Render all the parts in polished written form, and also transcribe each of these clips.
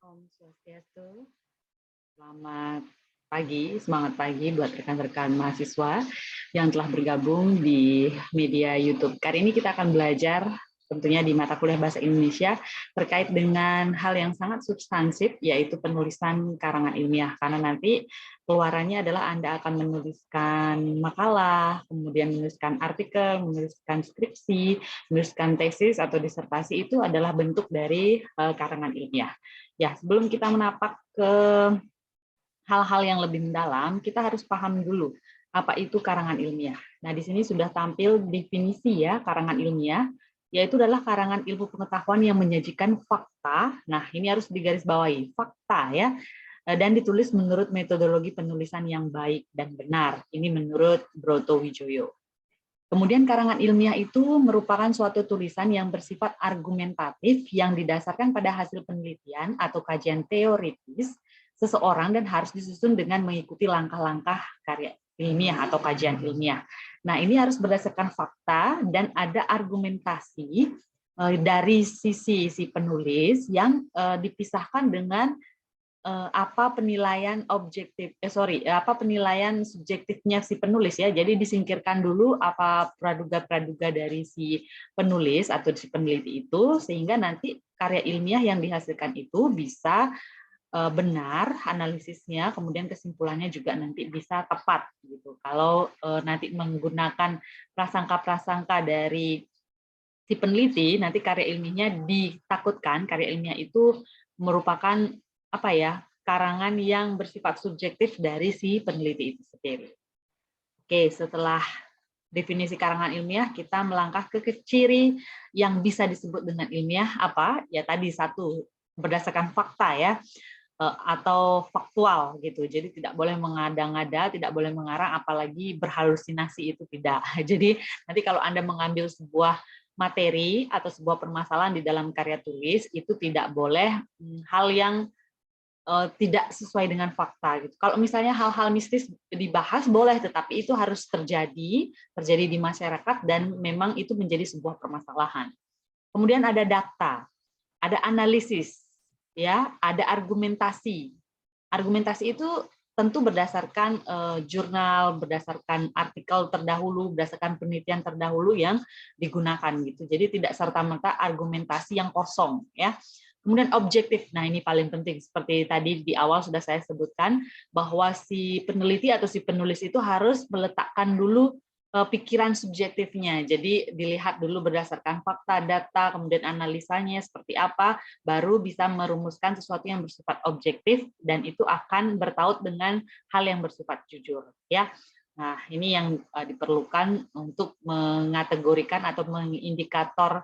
Om Swastiastu, selamat pagi, semangat pagi buat rekan-rekan mahasiswa yang telah bergabung di media YouTube. Kali ini kita akan belajar tentunya di mata kuliah Bahasa Indonesia terkait dengan hal yang sangat substansif, yaitu penulisan karangan ilmiah. Karena nanti keluarannya adalah Anda akan menuliskan makalah, kemudian menuliskan artikel, menuliskan skripsi, menuliskan tesis atau disertasi, itu adalah bentuk dari karangan ilmiah. Ya, sebelum kita menapak ke hal-hal yang lebih mendalam, kita harus paham dulu apa itu karangan ilmiah. Nah, di sini sudah tampil definisi ya karangan ilmiah, yaitu adalah karangan ilmu pengetahuan yang menyajikan fakta. Nah, ini harus digarisbawahi, fakta ya, dan ditulis menurut metodologi penulisan yang baik dan benar. Ini menurut Broto Wijoyo. Kemudian karangan ilmiah itu merupakan suatu tulisan yang bersifat argumentatif yang didasarkan pada hasil penelitian atau kajian teoritis seseorang dan harus disusun dengan mengikuti langkah-langkah karya ilmiah atau kajian ilmiah. Nah, ini harus berdasarkan fakta dan ada argumentasi dari sisi si penulis yang dipisahkan dengan apa penilaian penilaian subjektifnya si penulis ya. Jadi disingkirkan dulu apa praduga-praduga dari si penulis atau si peneliti itu, sehingga nanti karya ilmiah yang dihasilkan itu bisa benar analisisnya, kemudian kesimpulannya juga nanti bisa tepat gitu. Kalau nanti menggunakan prasangka-prasangka dari si peneliti, nanti karya ilmiahnya ditakutkan karya ilmiah itu merupakan apa ya, karangan yang bersifat subjektif dari si peneliti itu sendiri. Oke, setelah definisi karangan ilmiah, kita melangkah ke ciri yang bisa disebut dengan ilmiah apa? Ya tadi satu, berdasarkan fakta ya, atau faktual gitu. Jadi tidak boleh mengada-ngada, tidak boleh mengarang, apalagi berhalusinasi, itu tidak. Jadi nanti kalau Anda mengambil sebuah materi atau sebuah permasalahan di dalam karya tulis, itu tidak boleh hal yang tidak sesuai dengan fakta gitu. Kalau misalnya hal-hal mistis dibahas boleh, tetapi itu harus terjadi di masyarakat dan memang itu menjadi sebuah permasalahan. Kemudian ada data, ada analisis, ya, ada argumentasi. Argumentasi itu tentu berdasarkan jurnal, berdasarkan artikel terdahulu, berdasarkan penelitian terdahulu yang digunakan gitu. Jadi tidak serta-merta argumentasi yang kosong ya. Kemudian objektif, nah ini paling penting, seperti tadi di awal sudah saya sebutkan bahwa si peneliti atau si penulis itu harus meletakkan dulu pikiran subjektifnya. Jadi dilihat dulu berdasarkan fakta, data, kemudian analisanya seperti apa, baru bisa merumuskan sesuatu yang bersifat objektif dan itu akan bertaut dengan hal yang bersifat jujur. Ya. Nah, ini yang diperlukan untuk mengategorikan atau mengindikator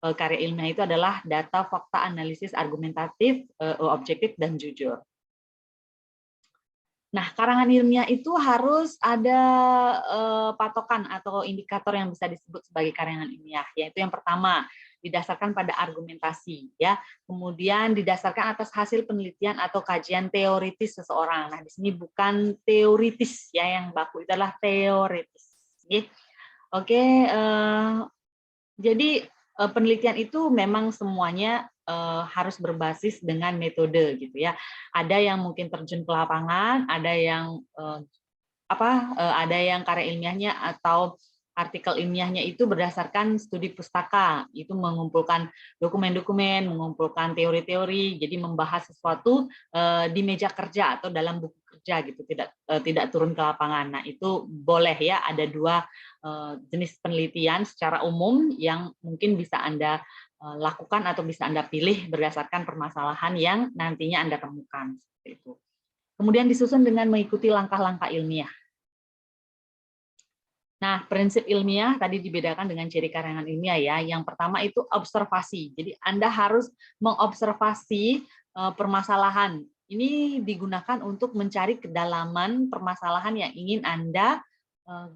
karya ilmiah itu adalah data, fakta, analisis, argumentatif, objektif, dan jujur. Nah, karangan ilmiah itu harus ada patokan atau indikator yang bisa disebut sebagai karangan ilmiah, yaitu yang pertama, didasarkan pada argumentasi, ya. Kemudian didasarkan atas hasil penelitian atau kajian teoritis seseorang. Nah, di sini bukan teoritis ya, yang baku itu adalah teoritis. Oke, jadi penelitian itu memang semuanya harus berbasis dengan metode gitu ya. Ada yang mungkin terjun ke lapangan, ada yang ada yang karya ilmiahnya atau artikel ilmiahnya itu berdasarkan studi pustaka, itu mengumpulkan dokumen-dokumen, mengumpulkan teori-teori, jadi membahas sesuatu di meja kerja atau dalam buku kerja gitu, tidak turun ke lapangan. Nah, itu boleh ya, ada dua jenis penelitian secara umum yang mungkin bisa Anda lakukan atau bisa Anda pilih berdasarkan permasalahan yang nantinya Anda temukan. Seperti itu. Kemudian disusun dengan mengikuti langkah-langkah ilmiah. Nah, prinsip ilmiah tadi dibedakan dengan ciri karangan ilmiah ya. Yang pertama itu observasi. Jadi Anda harus mengobservasi permasalahan. Ini digunakan untuk mencari kedalaman permasalahan yang ingin Anda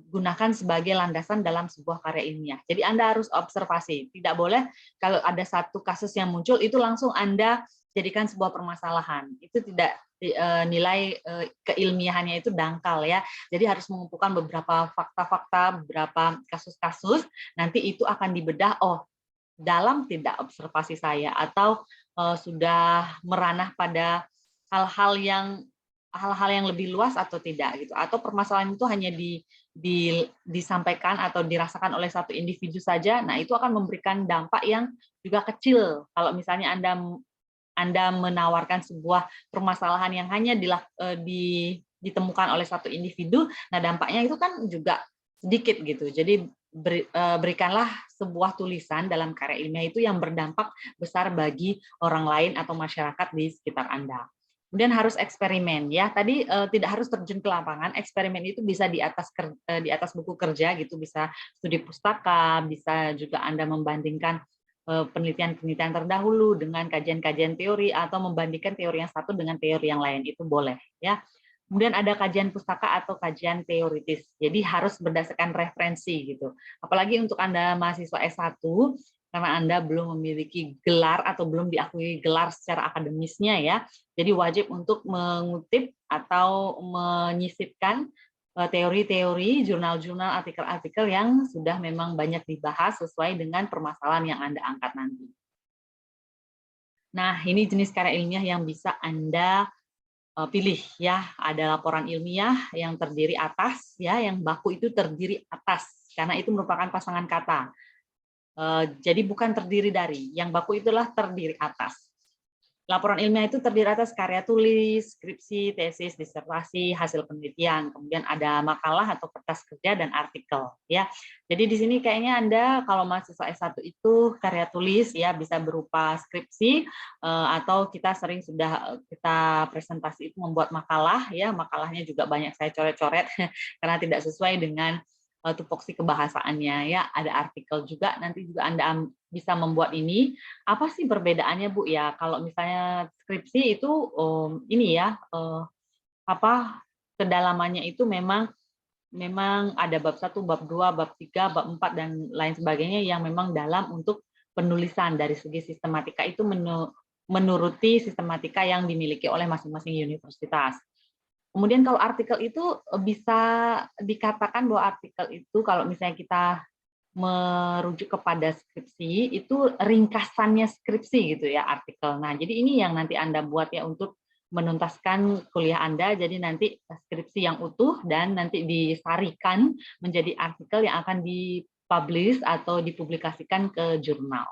gunakan sebagai landasan dalam sebuah karya ilmiah. Jadi Anda harus observasi. Tidak boleh kalau ada satu kasus yang muncul itu langsung Anda jadikan sebuah permasalahan. Itu tidak nilai keilmiahannya itu dangkal ya. Jadi harus mengumpulkan beberapa fakta-fakta, beberapa kasus-kasus, nanti itu akan dibedah, oh dalam tidak observasi saya atau sudah meranah pada hal-hal yang lebih luas atau tidak gitu, atau permasalahan itu hanya disampaikan atau dirasakan oleh satu individu saja. Nah, itu akan memberikan dampak yang juga kecil kalau misalnya Anda menawarkan sebuah permasalahan yang hanya ditemukan oleh satu individu. Nah, dampaknya itu kan juga sedikit gitu. Jadi berikanlah sebuah tulisan dalam karya ilmiah itu yang berdampak besar bagi orang lain atau masyarakat di sekitar Anda. Kemudian harus eksperimen ya. Tadi tidak harus terjun ke lapangan. Eksperimen itu bisa di atas buku kerja gitu, bisa studi pustaka, bisa juga Anda membandingkan penelitian-penelitian terdahulu dengan kajian-kajian teori atau membandingkan teori yang satu dengan teori yang lain, itu boleh ya. Kemudian ada kajian pustaka atau kajian teoritis. Jadi harus berdasarkan referensi gitu. Apalagi untuk Anda mahasiswa S1, karena Anda belum memiliki gelar atau belum diakui gelar secara akademisnya ya. Jadi wajib untuk mengutip atau menyisipkan teori-teori, jurnal-jurnal, artikel-artikel yang sudah memang banyak dibahas sesuai dengan permasalahan yang Anda angkat nanti. Nah, ini jenis karya ilmiah yang bisa Anda pilih ya. Ada laporan ilmiah yang terdiri atas ya, yang baku itu terdiri atas karena itu merupakan pasangan kata. Jadi bukan terdiri dari, yang baku itulah terdiri atas. Laporan ilmiah itu terdiri atas karya tulis, skripsi, tesis, disertasi, hasil penelitian, kemudian ada makalah atau kertas kerja dan artikel ya. Jadi di sini kayaknya Anda kalau mahasiswa S1 itu karya tulis ya bisa berupa skripsi atau kita sering sudah kita presentasi itu membuat makalah ya, makalahnya juga banyak saya coret-coret karena tidak sesuai dengan tupoksi kebahasaannya ya. Ada artikel juga, nanti juga Anda bisa membuat ini. Apa sih perbedaannya Bu ya? Kalau misalnya skripsi itu ini ya kedalamannya itu memang ada bab 1, bab 2, bab 3, bab 4 dan lain sebagainya yang memang dalam untuk penulisan. Dari segi sistematika itu menuruti sistematika yang dimiliki oleh masing-masing universitas. Kemudian kalau artikel itu bisa dikatakan bahwa artikel itu kalau misalnya kita merujuk kepada skripsi, itu ringkasannya skripsi gitu ya artikel. Nah, jadi ini yang nanti Anda buat ya untuk menuntaskan kuliah Anda, jadi nanti skripsi yang utuh dan nanti disarikan menjadi artikel yang akan dipublish atau dipublikasikan ke jurnal.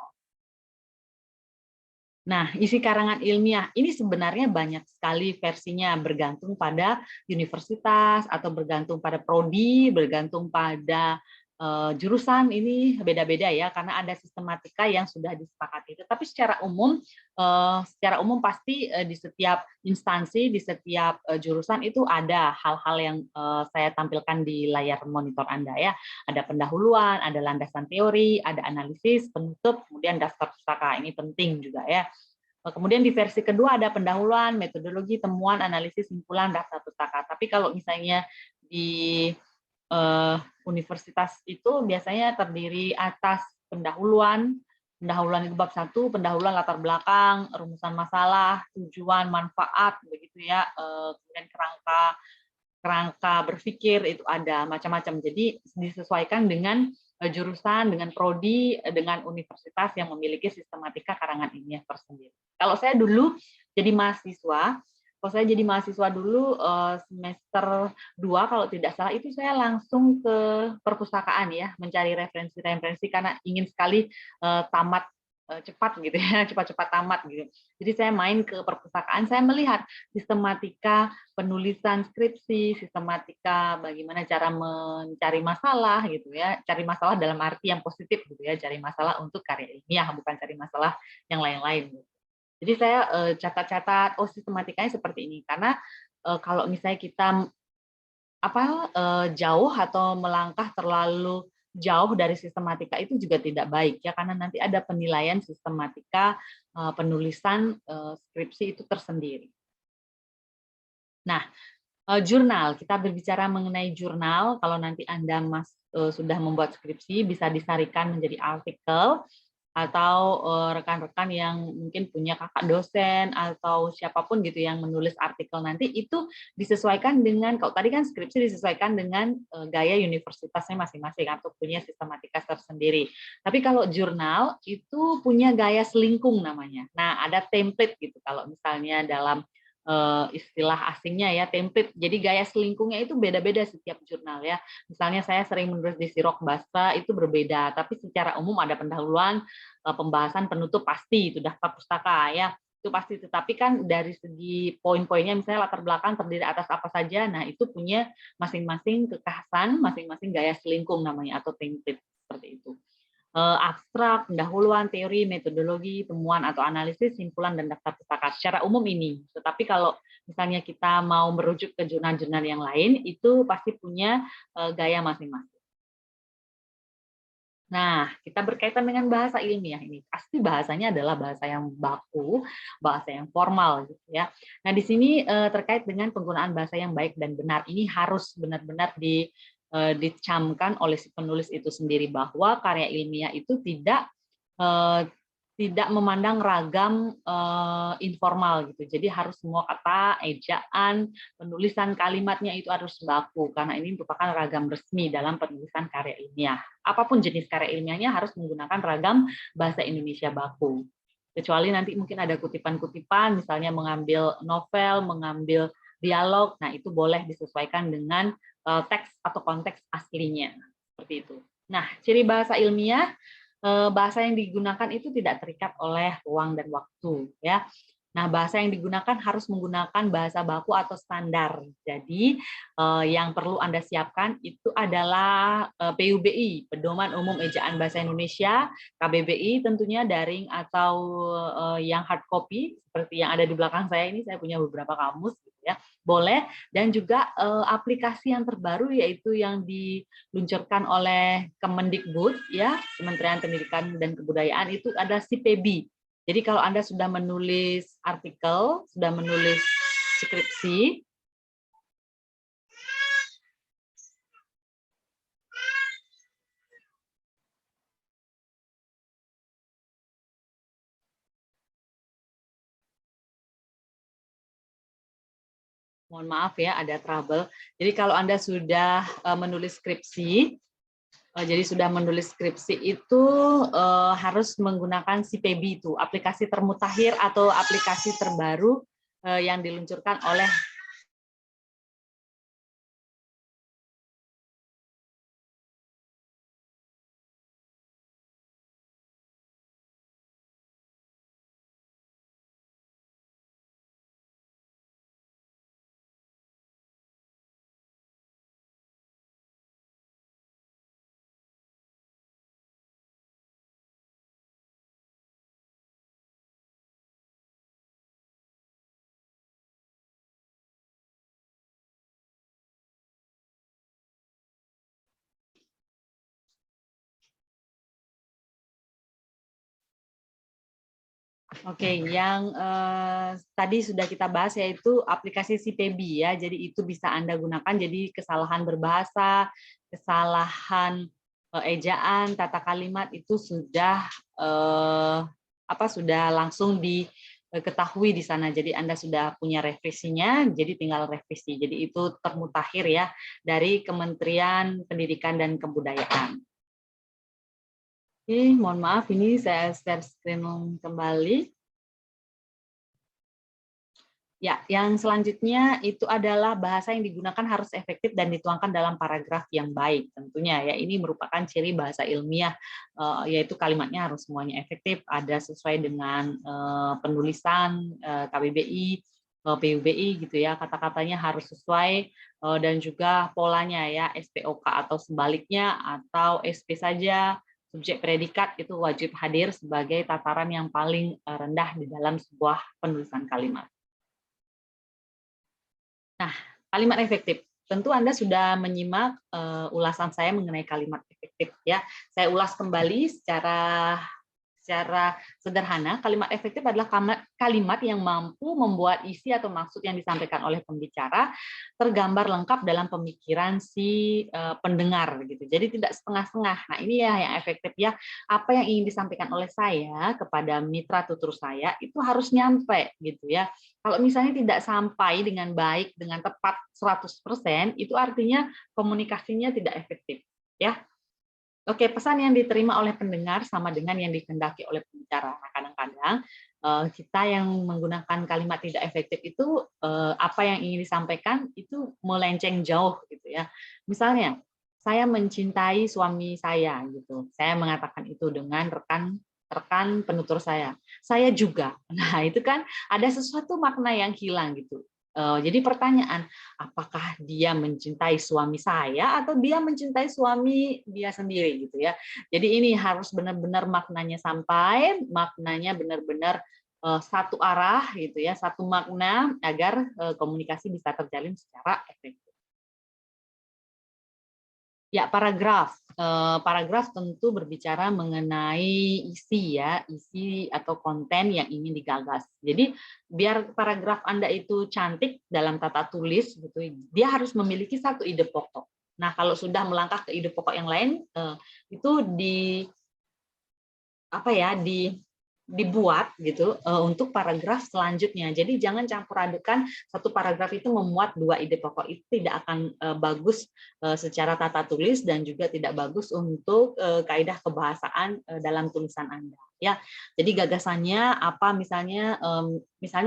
Nah, isi karangan ilmiah ini sebenarnya banyak sekali versinya, bergantung pada universitas atau bergantung pada prodi, bergantung pada jurusan, ini beda-beda ya, karena ada sistematika yang sudah disepakati. Tetapi secara umum pasti di setiap instansi, di setiap jurusan itu ada hal-hal yang saya tampilkan di layar monitor Anda ya. Ada pendahuluan, ada landasan teori, ada analisis, penutup, kemudian daftar pustaka. Ini penting juga ya. Kemudian di versi kedua ada pendahuluan, metodologi, temuan, analisis, simpulan, daftar pustaka. Tapi kalau misalnya di universitas itu biasanya terdiri atas pendahuluan itu bab 1, pendahuluan latar belakang, rumusan masalah, tujuan, manfaat, begitu ya, kemudian kerangka berpikir itu ada macam-macam. Jadi disesuaikan dengan jurusan, dengan prodi, dengan universitas yang memiliki sistematika karangan ilmiah tersendiri. Kalau saya dulu jadi mahasiswa, dulu semester 2 kalau tidak salah itu saya langsung ke perpustakaan ya, mencari referensi-referensi karena ingin sekali tamat cepat gitu ya, cepat-cepat tamat gitu. Jadi saya main ke perpustakaan, saya melihat sistematika penulisan skripsi, sistematika bagaimana cara mencari masalah gitu ya, cari masalah dalam arti yang positif gitu ya, cari masalah untuk karya ilmiah, bukan cari masalah yang lain-lain gitu. Jadi saya catat-catat, oh sistematikanya seperti ini, karena kalau misalnya kita jauh atau melangkah terlalu jauh dari sistematika itu juga tidak baik ya, karena nanti ada penilaian sistematika penulisan skripsi itu tersendiri. Nah, jurnal, kita berbicara mengenai jurnal, kalau nanti Anda sudah membuat skripsi bisa disarikan menjadi artikel atau rekan-rekan yang mungkin punya kakak dosen atau siapapun gitu yang menulis artikel nanti itu disesuaikan dengan, kalau tadi kan skripsi disesuaikan dengan gaya universitasnya masing-masing atau punya sistematika tersendiri. Tapi kalau jurnal itu punya gaya selingkung namanya. Nah, ada template gitu kalau misalnya dalam istilah asingnya ya, template. Jadi gaya selingkungnya itu beda-beda setiap jurnal ya. Misalnya saya sering menulis di Sirok Basta itu berbeda, tapi secara umum ada pendahuluan, pembahasan, penutup pasti itu daftar pustaka ya. Itu pasti, tetapi kan dari segi poin-poinnya misalnya latar belakang terdiri atas apa saja, nah itu punya masing-masing kekhasan, masing-masing gaya selingkung namanya atau template seperti itu. Abstrak, pendahuluan, teori, metodologi, temuan atau analisis, simpulan, dan daftar pustaka. Secara umum ini. Tetapi kalau misalnya kita mau merujuk ke jurnal-jurnal yang lain, itu pasti punya gaya masing-masing. Nah, kita berkaitan dengan bahasa ilmiah ini. Pasti bahasanya adalah bahasa yang baku, bahasa yang formal gitu ya. Nah, di sini terkait dengan penggunaan bahasa yang baik dan benar. Ini harus benar-benar dicamkan oleh si penulis itu sendiri bahwa karya ilmiah itu tidak memandang ragam informal gitu. Jadi harus semua kata, ejaan, penulisan kalimatnya itu harus baku karena ini merupakan ragam resmi dalam penulisan karya ilmiah. Apapun jenis karya ilmiahnya harus menggunakan ragam bahasa Indonesia baku. Kecuali nanti mungkin ada kutipan-kutipan, misalnya mengambil novel, mengambil dialog, nah itu boleh disesuaikan dengan teks atau konteks aslinya. Seperti itu. Nah, ciri bahasa ilmiah, bahasa yang digunakan itu tidak terikat oleh ruang dan waktu ya. Nah, bahasa yang digunakan harus menggunakan bahasa baku atau standar. Jadi, yang perlu Anda siapkan itu adalah PUBI, Pedoman Umum Ejaan Bahasa Indonesia, KBBI tentunya daring atau yang hard copy seperti yang ada di belakang saya ini, saya punya beberapa kamus gitu ya. Boleh, dan juga aplikasi yang terbaru yaitu yang diluncurkan oleh Kemendikbud ya, Kementerian Pendidikan dan Kebudayaan, itu ada SIPEBI. Jadi kalau Anda sudah menulis artikel, sudah menulis skripsi, mohon maaf ya ada trouble. Jadi kalau Anda sudah menulis skripsi, jadi sudah menulis skripsi itu harus menggunakan SIPEBI itu, aplikasi termutakhir atau aplikasi terbaru yang diluncurkan oleh Oke, yang tadi sudah kita bahas yaitu aplikasi SIPEBI ya. Jadi itu bisa Anda gunakan. Jadi kesalahan berbahasa, kesalahan ejaan, tata kalimat itu sudah sudah langsung diketahui di sana. Jadi Anda sudah punya revisinya, jadi tinggal revisi. Jadi itu termutakhir ya dari Kementerian Pendidikan dan Kebudayaan. Oke, mohon maaf ini saya share screen kembali. Ya, yang selanjutnya itu adalah bahasa yang digunakan harus efektif dan dituangkan dalam paragraf yang baik tentunya ya. Ini merupakan ciri bahasa ilmiah, yaitu kalimatnya harus semuanya efektif, ada sesuai dengan penulisan KBBI, PUBI gitu ya. Kata-katanya harus sesuai dan juga polanya ya, SPOK atau sebaliknya atau SP saja. Subjek predikat itu wajib hadir sebagai tataran yang paling rendah di dalam sebuah penulisan kalimat. Nah, kalimat efektif. Tentu Anda sudah menyimak ulasan saya mengenai kalimat efektif ya. Saya ulas kembali secara secara sederhana, kalimat efektif adalah kalimat yang mampu membuat isi atau maksud yang disampaikan oleh pembicara tergambar lengkap dalam pemikiran si pendengar gitu. Jadi tidak setengah-setengah. Nah, ini ya yang efektif ya. Apa yang ingin disampaikan oleh saya kepada mitra tutur saya itu harus nyampe gitu ya. Kalau misalnya tidak sampai dengan baik, dengan tepat 100%, itu artinya komunikasinya tidak efektif ya. Oke, pesan yang diterima oleh pendengar sama dengan yang dikehendaki oleh pembicara. Nah, kadang-kadang kita yang menggunakan kalimat tidak efektif itu apa yang ingin disampaikan itu melenceng jauh gitu ya. Misalnya, saya mencintai suami saya gitu. Saya mengatakan itu dengan rekan penutur saya. Saya juga. Nah, itu kan ada sesuatu makna yang hilang gitu. Jadi pertanyaan, apakah dia mencintai suami saya atau dia mencintai suami dia sendiri gitu ya. Jadi ini harus benar-benar maknanya sampai, maknanya benar-benar satu arah gitu ya, satu makna agar komunikasi bisa terjalin secara efektif. Ya, paragraf. Paragraf tentu berbicara mengenai isi ya, isi atau konten yang ingin digagas. Jadi biar paragraf Anda itu cantik dalam tata tulis gitu, dia harus memiliki satu ide pokok. Nah, kalau sudah melangkah ke ide pokok yang lain, itu dibuat gitu untuk paragraf selanjutnya. Jadi jangan campur adukan satu paragraf itu memuat dua ide pokok, itu tidak akan bagus secara tata tulis dan juga tidak bagus untuk kaidah kebahasaan dalam tulisan Anda. Ya, jadi gagasannya apa misalnya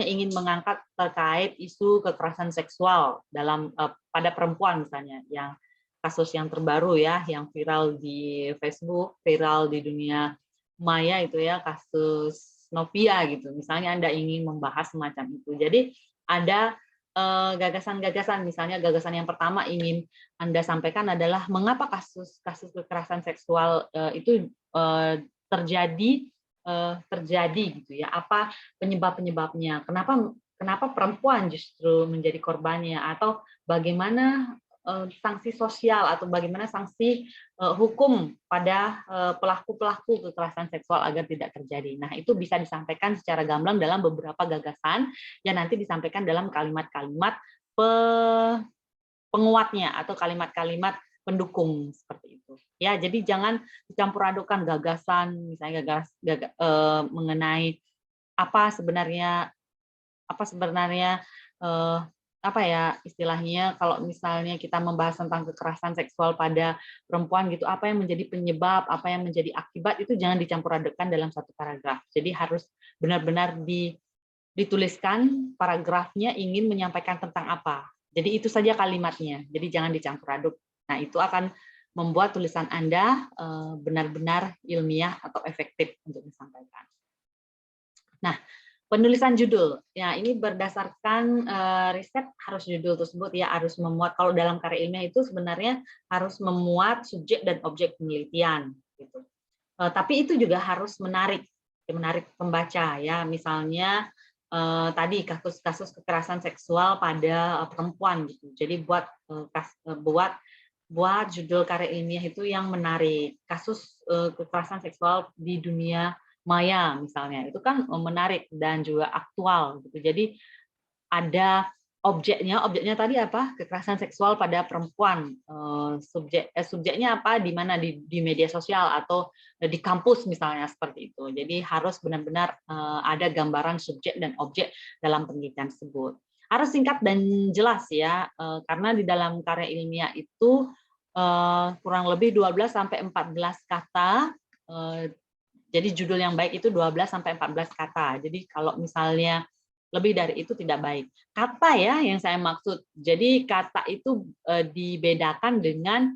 ingin mengangkat terkait isu kekerasan seksual dalam pada perempuan misalnya, yang kasus yang terbaru ya, yang viral di Facebook, viral di dunia maya itu ya, kasus Novia gitu. Misalnya Anda ingin membahas semacam itu. Jadi ada gagasan-gagasan, misalnya gagasan yang pertama ingin Anda sampaikan adalah mengapa kasus kekerasan seksual itu terjadi gitu ya. Apa penyebab-penyebabnya? Kenapa perempuan justru menjadi korbannya, atau bagaimana sanksi sosial atau bagaimana sanksi hukum pada pelaku-pelaku kekerasan seksual agar tidak terjadi. Nah, itu bisa disampaikan secara gamblang dalam beberapa gagasan yang nanti disampaikan dalam kalimat-kalimat penguatnya atau kalimat-kalimat pendukung seperti itu. Ya, jadi jangan dicampur adukan gagasan, misalnya mengenai apa sebenarnya apa ya istilahnya, kalau misalnya kita membahas tentang kekerasan seksual pada perempuan gitu, apa yang menjadi penyebab, apa yang menjadi akibat, itu jangan dicampur adukan dalam satu paragraf. Jadi harus benar-benar dituliskan paragrafnya ingin menyampaikan tentang apa. Jadi itu saja kalimatnya. Jadi jangan dicampur aduk. Nah, itu akan membuat tulisan Anda benar-benar ilmiah atau efektif untuk disampaikan. Nah, penulisan judul, ya ini berdasarkan riset harus judul tersebut ya harus memuat, kalau dalam karya ilmiah itu sebenarnya harus memuat subjek dan objek penelitian gitu. Tapi itu juga harus menarik pembaca ya, misalnya tadi kasus-kasus kekerasan seksual pada perempuan gitu. Jadi buat judul karya ilmiah itu yang menarik. Kasus kekerasan seksual di dunia maya misalnya, itu kan menarik dan juga aktual gitu. Jadi ada objeknya tadi apa? Kekerasan seksual pada perempuan. Subjeknya apa? Di mana di media sosial atau di kampus misalnya, seperti itu. Jadi harus benar-benar ada gambaran subjek dan objek dalam penelitian tersebut. Harus singkat dan jelas ya, karena di dalam karya ilmiah itu kurang lebih 12 sampai 14 kata. Jadi judul yang baik itu 12 sampai 14 kata. Jadi kalau misalnya lebih dari itu tidak baik. Kata ya yang saya maksud. Jadi kata itu dibedakan dengan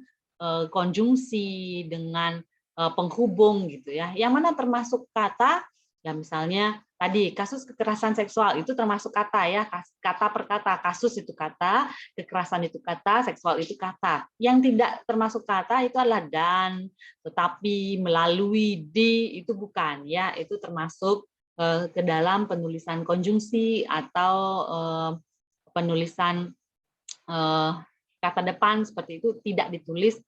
konjungsi, dengan penghubung gitu ya. Yang mana termasuk kata? Ya misalnya tadi kasus kekerasan seksual itu termasuk kata ya, kata per kata. Kasus itu kata, kekerasan itu kata, seksual itu kata. Yang tidak termasuk kata itu adalah dan, tetapi, melalui, di, itu bukan ya. Itu termasuk ke dalam penulisan konjungsi atau penulisan kata depan seperti itu, tidak ditulis,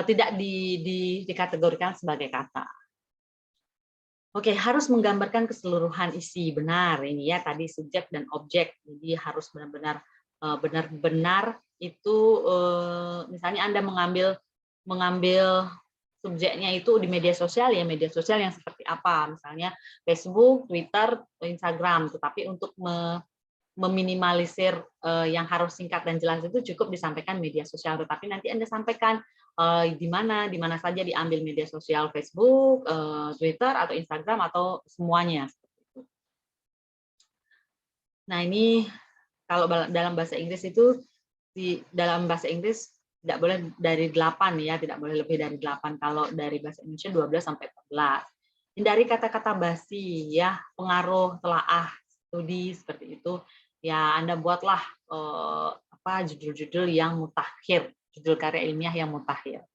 tidak dikategorikan sebagai kata. Oke, harus menggambarkan keseluruhan isi, benar ini ya tadi subjek dan objek. Jadi harus benar-benar benar-benar itu misalnya Anda mengambil mengambil subjeknya itu di media sosial yang seperti apa, misalnya Facebook, Twitter, Instagram. Tetapi untuk meminimalisir yang harus singkat dan jelas itu cukup disampaikan media sosial. Tetapi nanti Anda sampaikan di mana saja diambil media sosial Facebook, Twitter, atau Instagram, atau semuanya. Nah ini kalau dalam bahasa Inggris itu dalam bahasa Inggris tidak boleh dari 8 ya, tidak boleh lebih dari 8. Kalau dari bahasa Indonesia 12 sampai 14. Hindari kata-kata basi ya, pengaruh, telaah, studi seperti itu. Ya Anda buatlah judul-judul yang mutakhir, judul karya ilmiah yang mutakhir.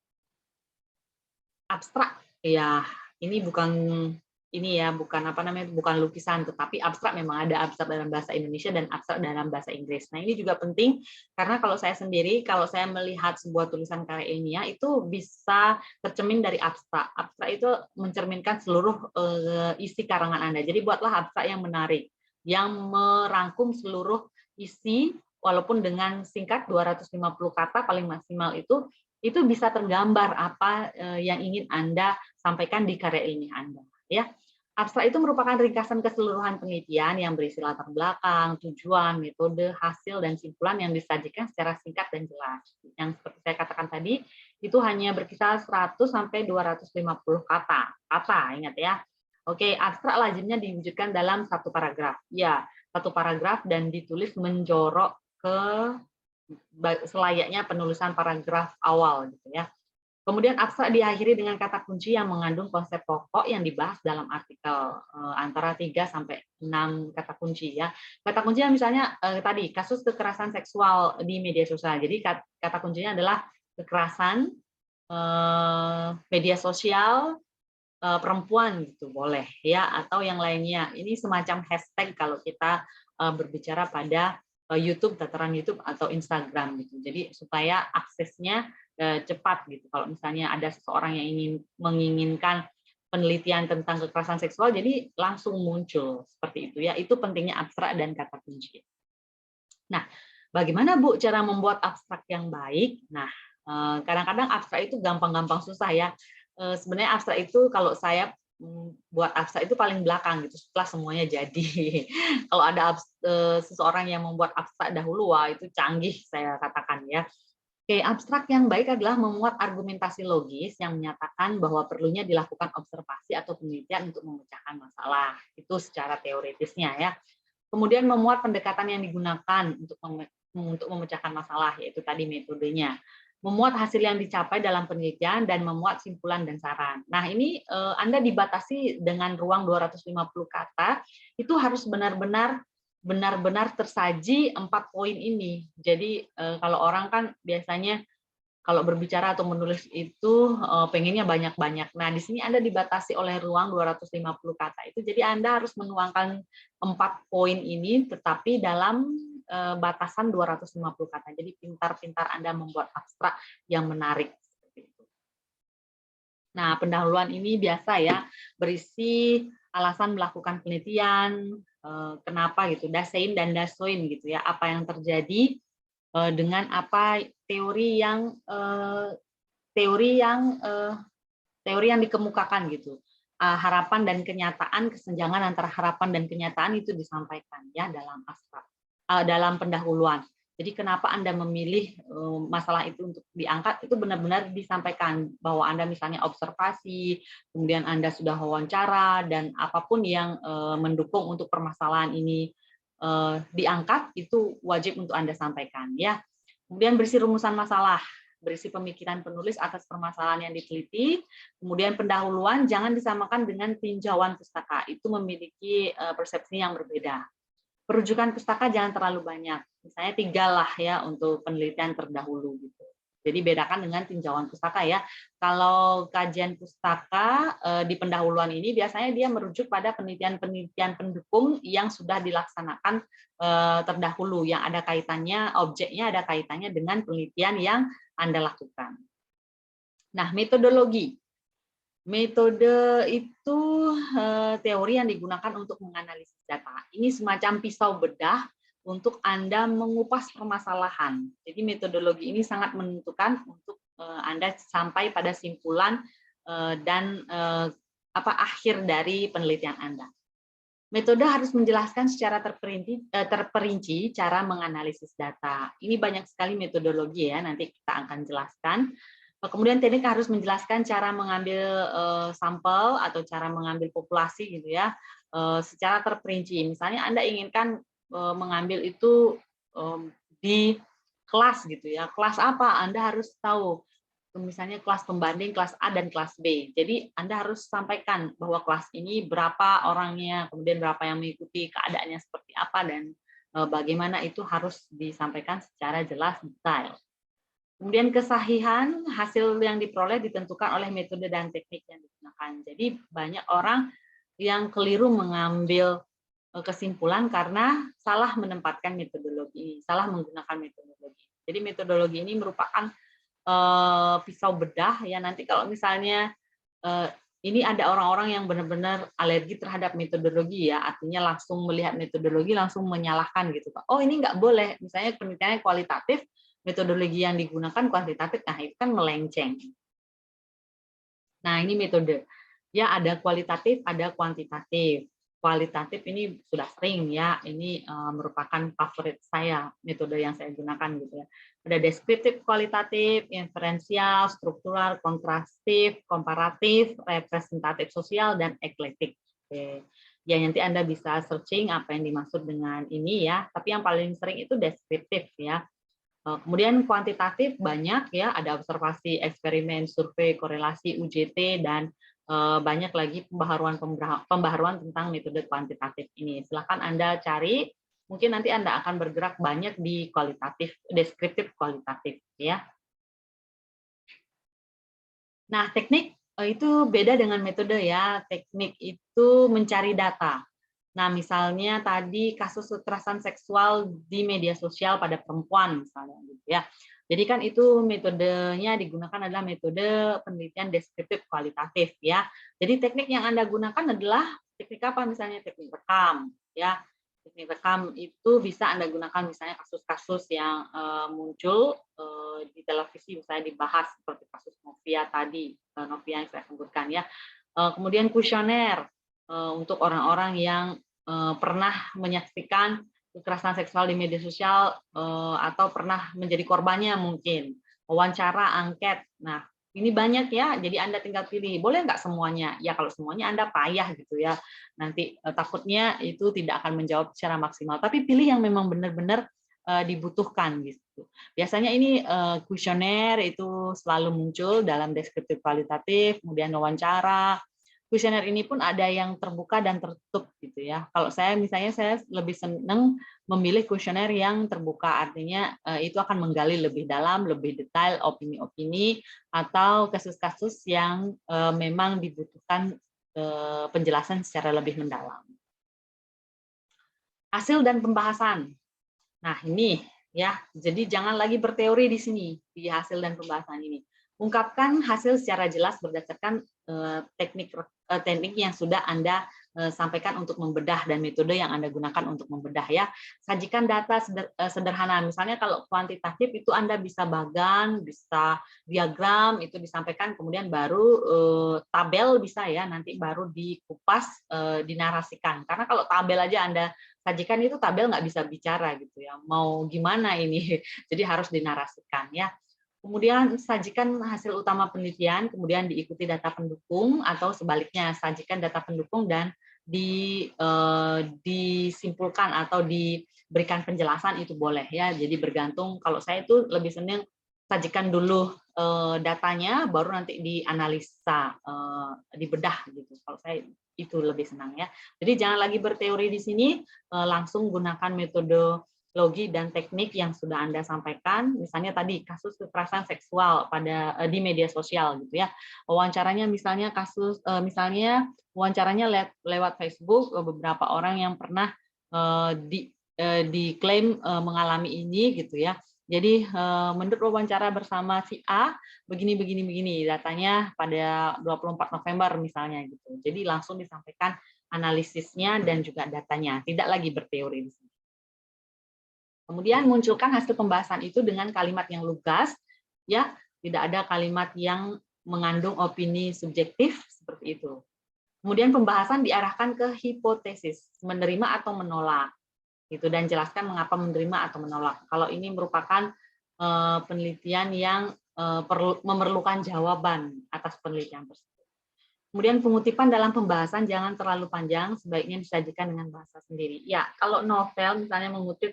Abstrak ya, ini bukan bukan lukisan, tetapi abstrak memang ada abstrak dalam bahasa Indonesia dan abstrak dalam bahasa Inggris. Nah ini juga penting karena kalau saya sendiri, kalau saya melihat sebuah tulisan karya ilmiah itu bisa tercermin dari abstrak. Abstrak itu mencerminkan seluruh isi karangan Anda. Jadi buatlah abstrak yang menarik, yang merangkum seluruh isi walaupun dengan singkat 250 kata paling maksimal itu bisa tergambar apa yang ingin Anda sampaikan di karya ilmiah Anda. Ya, abstrak itu merupakan ringkasan keseluruhan penelitian yang berisi latar belakang, tujuan, metode, hasil, dan simpulan yang disajikan secara singkat dan jelas. Yang seperti saya katakan tadi, itu hanya berkisar 100 sampai 250 kata. Ingat ya. Oke, abstrak lazimnya diwujudkan dalam satu paragraf. Ya, satu paragraf dan ditulis menjorok ke selayaknya penulisan paragraf awal gitu ya. Kemudian abstrak diakhiri dengan kata kunci yang mengandung konsep pokok yang dibahas dalam artikel, antara 3 sampai 6 kata kunci ya. Kata kuncinya misalnya tadi kasus kekerasan seksual di media sosial. Jadi kata kuncinya adalah kekerasan media sosial perempuan gitu boleh ya, atau yang lainnya. Ini semacam hashtag kalau kita berbicara pada YouTube, tataran YouTube atau Instagram gitu. Jadi supaya aksesnya cepat gitu. Kalau misalnya ada seseorang yang menginginkan penelitian tentang kekerasan seksual, jadi langsung muncul seperti itu ya. Itu pentingnya abstrak dan kata kunci. Nah, bagaimana Bu cara membuat abstrak yang baik? Nah, kadang-kadang abstrak itu gampang-gampang susah ya. Sebenarnya abstrak itu kalau saya buat abstrak itu paling belakang gitu, setelah semuanya jadi. Kalau ada seseorang yang membuat abstrak dahulu, wah itu canggih saya katakan ya. Oke, abstrak yang baik adalah memuat argumentasi logis yang menyatakan bahwa perlunya dilakukan observasi atau penelitian untuk memecahkan masalah. Itu secara teoritisnya ya. Kemudian memuat pendekatan yang digunakan untuk memecahkan masalah, yaitu tadi metodenya. Memuat hasil yang dicapai dalam penelitian dan memuat simpulan dan saran. Nah, ini Anda dibatasi dengan ruang 250 kata, itu harus benar-benar tersaji 4 poin ini. Jadi kalau orang kan biasanya kalau berbicara atau menulis itu pengennya banyak-banyak. Nah, di sini Anda dibatasi oleh ruang 250 kata itu, jadi Anda harus menuangkan 4 poin ini tetapi dalam batasan 250 kata. Jadi pintar-pintar Anda membuat abstrak yang menarik. Nah, pendahuluan ini biasa ya, berisi alasan melakukan penelitian, kenapa gitu, dasein dan dasoin gitu ya, apa yang terjadi dengan apa teori yang dikemukakan gitu. Harapan dan kenyataan, kesenjangan antara harapan dan kenyataan itu disampaikan ya dalam abstrak, dalam pendahuluan. Jadi kenapa Anda memilih masalah itu untuk diangkat, itu benar-benar disampaikan bahwa Anda misalnya observasi, kemudian Anda sudah wawancara, dan apapun yang mendukung untuk permasalahan ini diangkat, itu wajib untuk Anda sampaikan ya. Kemudian berisi rumusan masalah, berisi pemikiran penulis atas permasalahan yang diteliti. Kemudian pendahuluan jangan disamakan dengan tinjauan pustaka, itu memiliki persepsi yang berbeda. Perujukan pustaka jangan terlalu banyak, misalnya 3 lah ya untuk penelitian terdahulu gitu. Jadi bedakan dengan tinjauan pustaka ya. Kalau kajian pustaka di pendahuluan ini biasanya dia merujuk pada penelitian-penelitian pendukung yang sudah dilaksanakan terdahulu, yang ada kaitannya, objeknya ada kaitannya dengan penelitian yang Anda lakukan. Nah, metodologi. Metode itu teori yang digunakan untuk menganalisis data. Ini semacam pisau bedah untuk Anda mengupas permasalahan. Jadi metodologi ini sangat menentukan untuk Anda sampai pada simpulan dan akhir dari penelitian Anda. Metode harus menjelaskan secara terperinci cara menganalisis data. Ini banyak sekali metodologi ya, nanti kita akan jelaskan. Kemudian teknik harus menjelaskan cara mengambil sampel atau cara mengambil populasi gitu ya, secara terperinci. Misalnya Anda inginkan mengambil itu di kelas gitu ya. Kelas apa? Anda harus tahu. Misalnya kelas pembanding, kelas A dan kelas B. Jadi Anda harus sampaikan bahwa kelas ini berapa orangnya, kemudian berapa yang mengikuti, keadaannya seperti apa, dan bagaimana itu harus disampaikan secara jelas, detail. Kemudian kesahihan hasil yang diperoleh ditentukan oleh metode dan teknik yang digunakan. Jadi banyak orang yang keliru mengambil kesimpulan karena salah menempatkan metodologi, salah menggunakan metodologi. Jadi metodologi ini merupakan pisau bedah ya, nanti kalau misalnya ini ada orang-orang yang benar-benar alergi terhadap metodologi ya, artinya langsung melihat metodologi langsung menyalahkan gitu Pak. Oh ini nggak boleh, misalnya penelitiannya kualitatif, metodologi yang digunakan kuantitatif, nah itu kan melenceng. Nah ini metode, ya ada kualitatif, ada kuantitatif. Kualitatif ini sudah sering ya, ini merupakan favorit saya, metode yang saya gunakan gitu ya. Ada deskriptif kualitatif, inferensial, struktural, kontrastif, komparatif, representatif sosial, dan eklektik. Oke. Ya nanti Anda bisa searching apa yang dimaksud dengan ini ya, tapi yang paling sering itu deskriptif ya. Kemudian kuantitatif banyak ya, ada observasi, eksperimen, survei, korelasi, UJT, dan banyak lagi pembaharuan tentang metode kuantitatif ini. Silakan Anda cari, mungkin nanti Anda akan bergerak banyak di kualitatif, deskriptif kualitatif ya. Nah, teknik itu beda dengan metode ya. Teknik itu mencari data. Nah, misalnya tadi kasus kekerasan seksual di media sosial pada perempuan misalnya gitu ya. Jadi kan itu metodenya digunakan adalah metode penelitian deskriptif kualitatif ya. Jadi teknik yang Anda gunakan adalah teknik apa? Misalnya teknik rekam ya. Teknik rekam itu bisa Anda gunakan misalnya kasus-kasus yang muncul di televisi misalnya dibahas seperti kasus Novia tadi, Novia yang saya sebutkan ya. Kemudian kuesioner untuk orang-orang yang pernah menyaksikan kekerasan seksual di media sosial atau pernah menjadi korbannya mungkin. Wawancara, angket. Nah, ini banyak ya, jadi Anda tinggal pilih. Boleh nggak semuanya? Ya kalau semuanya Anda payah gitu ya. Nanti takutnya itu tidak akan menjawab secara maksimal. Tapi pilih yang memang benar-benar dibutuhkan gitu. Biasanya ini kuesioner itu selalu muncul dalam deskriptif kualitatif, kemudian wawancara. Kuesioner ini pun ada yang terbuka dan tertutup gitu ya. Kalau saya misalnya saya lebih senang memilih kuesioner yang terbuka, artinya itu akan menggali lebih dalam, lebih detail opini-opini atau kasus-kasus yang memang dibutuhkan penjelasan secara lebih mendalam. Hasil dan pembahasan. Nah, ini ya. Jadi jangan lagi berteori di sini di hasil dan pembahasan ini. Ungkapkan hasil secara jelas berdasarkan teknik yang sudah Anda sampaikan untuk membedah dan metode yang Anda gunakan untuk membedah ya. Sajikan data sederhana. Misalnya kalau kuantitatif itu Anda bisa bagan, bisa diagram itu disampaikan, kemudian baru tabel bisa ya, nanti baru dikupas, dinarasikan. Karena kalau tabel aja Anda sajikan itu tabel nggak bisa bicara gitu ya. Mau gimana ini? Jadi harus dinarasikan ya. Kemudian sajikan hasil utama penelitian, kemudian diikuti data pendukung atau sebaliknya sajikan data pendukung dan disimpulkan atau diberikan penjelasan itu boleh ya. Jadi bergantung. Kalau saya itu lebih senang sajikan dulu datanya, baru nanti dianalisa, dibedah gitu. Kalau saya itu lebih senang ya. Jadi jangan lagi berteori di sini, langsung gunakan metode logi dan teknik yang sudah Anda sampaikan, misalnya tadi kasus kekerasan seksual di media sosial gitu ya. Wawancaranya misalnya misalnya wawancaranya lewat Facebook, beberapa orang yang pernah diklaim mengalami ini gitu ya. Jadi menurut wawancara bersama si A begini, datanya pada 24 November misalnya gitu. Jadi langsung disampaikan analisisnya dan juga datanya, tidak lagi berteori di sini. Kemudian munculkan hasil pembahasan itu dengan kalimat yang lugas, ya, tidak ada kalimat yang mengandung opini subjektif seperti itu. Kemudian pembahasan diarahkan ke hipotesis, menerima atau menolak, gitu, dan jelaskan mengapa menerima atau menolak. Kalau ini merupakan penelitian yang memerlukan jawaban atas penelitian tersebut. Kemudian pengutipan dalam pembahasan jangan terlalu panjang, sebaiknya disajikan dengan bahasa sendiri. Ya, kalau novel misalnya mengutip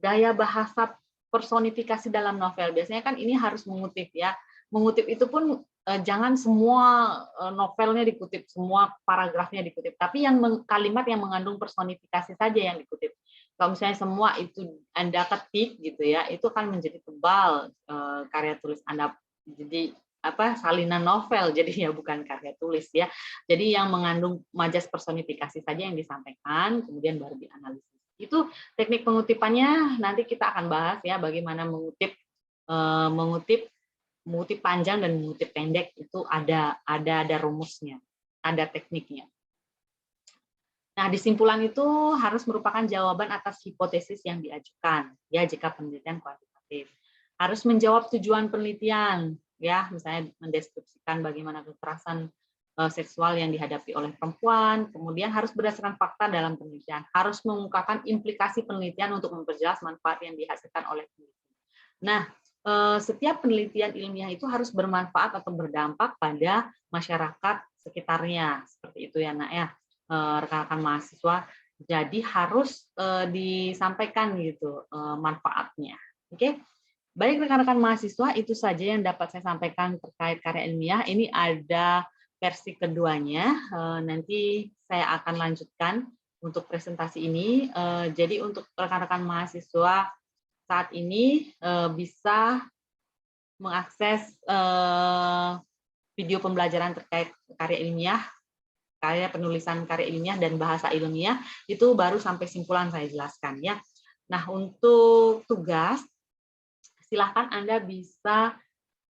gaya bahasa personifikasi dalam novel, biasanya kan ini harus mengutip ya. Mengutip itu pun jangan semua novelnya dikutip, semua paragrafnya dikutip, tapi yang kalimat yang mengandung personifikasi saja yang dikutip. Kalau misalnya semua itu Anda ketik gitu ya, itu kan menjadi tebal karya tulis Anda. Jadi salinan novel jadi ya, bukan karya tulis ya. Jadi yang mengandung majas personifikasi saja yang disampaikan, kemudian baru dianalisis. Itu teknik pengutipannya nanti kita akan bahas ya, bagaimana mengutip panjang dan mengutip pendek itu ada rumusnya, ada tekniknya. Nah, disimpulan itu harus merupakan jawaban atas hipotesis yang diajukan ya jika penelitian kuantitatif. Harus menjawab tujuan penelitian ya, misalnya mendeskripsikan bagaimana kekerasan seksual yang dihadapi oleh perempuan, kemudian harus berdasarkan fakta dalam penelitian, harus mengungkapkan implikasi penelitian untuk memperjelas manfaat yang dihasilkan oleh penelitian. Nah, setiap penelitian ilmiah itu harus bermanfaat atau berdampak pada masyarakat sekitarnya, seperti itu ya Nak ya, rekan-rekan mahasiswa. Jadi harus disampaikan gitu manfaatnya. Oke. Baik rekan-rekan mahasiswa, itu saja yang dapat saya sampaikan terkait karya ilmiah. Ini ada versi keduanya, nanti saya akan lanjutkan untuk presentasi ini. Jadi untuk rekan-rekan mahasiswa saat ini bisa mengakses video pembelajaran terkait karya ilmiah, karya penulisan karya ilmiah dan bahasa ilmiah, itu baru sampai simpulan saya jelaskan ya. Nah, untuk tugas, silahkan Anda bisa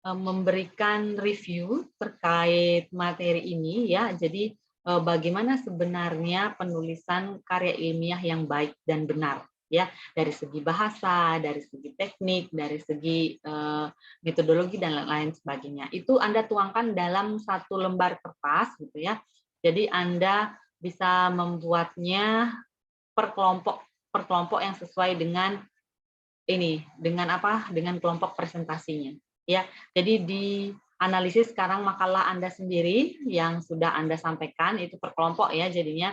memberikan review terkait materi ini ya. Jadi bagaimana sebenarnya penulisan karya ilmiah yang baik dan benar ya, dari segi bahasa, dari segi teknik, dari segi metodologi dan lain sebagainya. Itu Anda tuangkan dalam satu lembar kertas gitu ya. Jadi Anda bisa membuatnya per kelompok yang sesuai dengan dengan kelompok presentasinya ya. Jadi di analisis sekarang makalah Anda sendiri yang sudah Anda sampaikan itu per kelompok ya, jadinya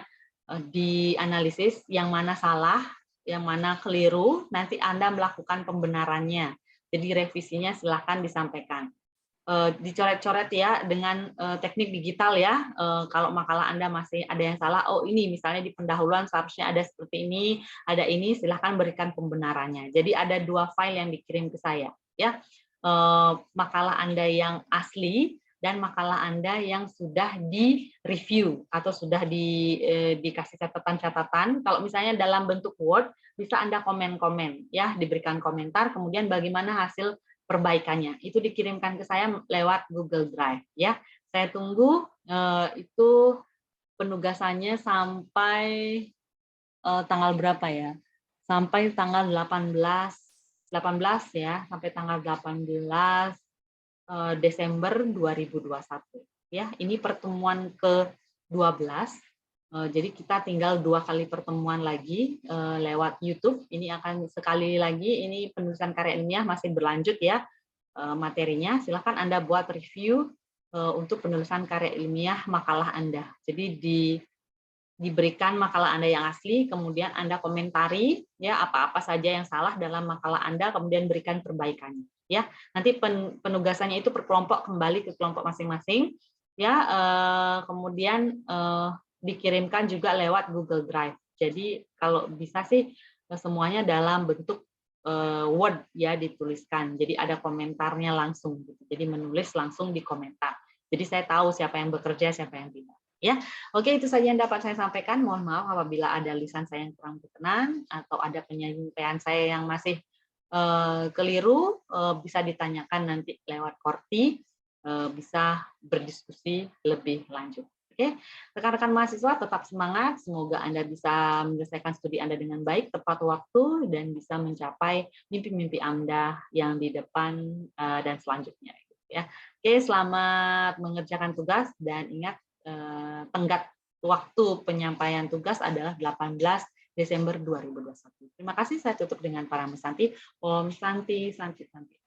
dianalisis yang mana salah, yang mana keliru, nanti Anda melakukan pembenarannya. Jadi revisinya silakan disampaikan. Dicoret-coret ya dengan teknik digital ya. Kalau makalah Anda masih ada yang salah, oh ini misalnya di pendahuluan seharusnya ada seperti ini, ada ini, silahkan berikan pembenarannya. Jadi ada 2 file yang dikirim ke saya ya. Makalah Anda yang asli dan makalah Anda yang sudah di-review atau sudah dikasih catatan-catatan. Kalau misalnya dalam bentuk Word, bisa Anda komen-komen ya, diberikan komentar, kemudian bagaimana hasil perbaikannya. Itu dikirimkan ke saya lewat Google Drive ya. Saya tunggu itu penugasannya sampai tanggal berapa ya? Sampai tanggal 18 ya, sampai tanggal 18 Desember 2021 ya. Ini pertemuan ke-12. Jadi kita tinggal 2 kali pertemuan lagi lewat YouTube. Ini akan sekali lagi, ini penulisan karya ilmiah masih berlanjut ya materinya. Silakan Anda buat review untuk penulisan karya ilmiah makalah Anda. Jadi diberikan makalah Anda yang asli, kemudian Anda komentari ya apa-apa saja yang salah dalam makalah Anda, kemudian berikan perbaikannya. Ya, nanti penugasannya itu per kelompok kembali ke kelompok masing-masing. Ya, kemudian dikirimkan juga lewat Google Drive. Jadi kalau bisa sih semuanya dalam bentuk Word ya dituliskan. Jadi ada komentarnya langsung. Jadi menulis langsung di komentar. Jadi saya tahu siapa yang bekerja, siapa yang tidak. Ya, oke itu saja yang dapat saya sampaikan. Mohon maaf apabila ada lisan saya yang kurang berkenan atau ada penyampaian saya yang masih keliru, bisa ditanyakan nanti lewat Korti, bisa berdiskusi lebih lanjut. Oke, rekan-rekan mahasiswa tetap semangat, semoga Anda bisa menyelesaikan studi Anda dengan baik, tepat waktu, dan bisa mencapai mimpi-mimpi Anda yang di depan dan selanjutnya. Ya. Oke, selamat mengerjakan tugas, dan ingat tenggat waktu penyampaian tugas adalah 18 Desember 2021. Terima kasih, saya tutup dengan para mesanti. Om Santi, Santi, Santi.